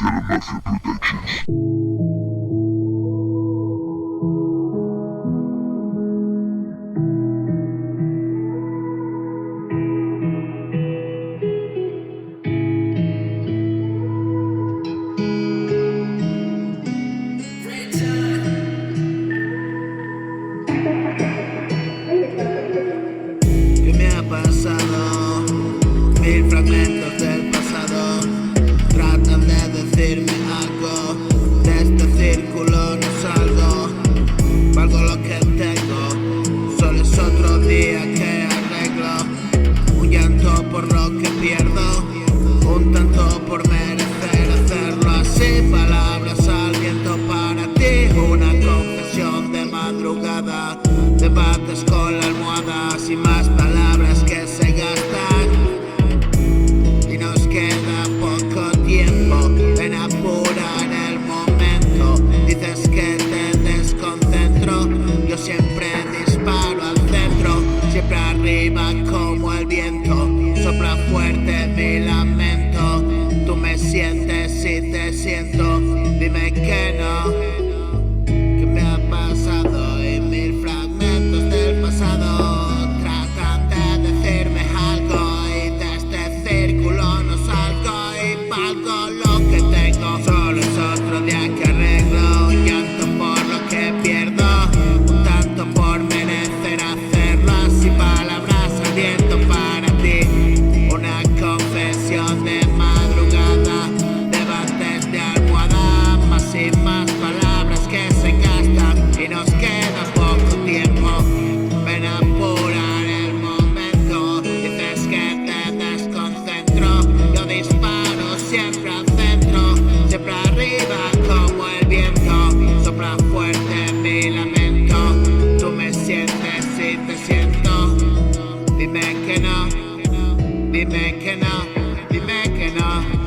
Mafia Productions. ¿Qué me ha pasado? Mil fragmentos del pasado tratan de decirme algo. De este círculo no salgo. Valgo lo que tengo. Solo es otro día que arreglo. Un llanto por lo que pierdo. Un tanto por merecer hacerlo así. Palabras al viento para ti. Una confesión de madrugada. Debates con la almohada. Sin más palabras que se gastan. Y nos queda poco tiempo. Ven apura en el momento. Dices que te desconcentro. Yo siempre disparo al centro. Siempre arriba como el viento. Sopla fuerte mi lamento. Tú me sientes y te siento. Dime que no. ¿Qué me ha pasado? Y mil fragmentos del pasado tratan de decirme algo. Y de este círculo no salgo. Y valgo lo que tengo. Solo es otro día que arreglo. Un llanto por lo que pierdo. Un tanto por merecer hacerlo así. Palabras al viento para ti. Una confesión de madrugada. Debates de almohada. Más y más palabras que se gastan. Y nos queda poco tiempo. Ven a apurar el momento. Dices que te desconcentro. Yo disparo siempre al centro. Siempre arriba como el viento. Sopla fuerte mi lamento. Tú me sientes y te siento. Dime que no. Dime que no. Dime que no.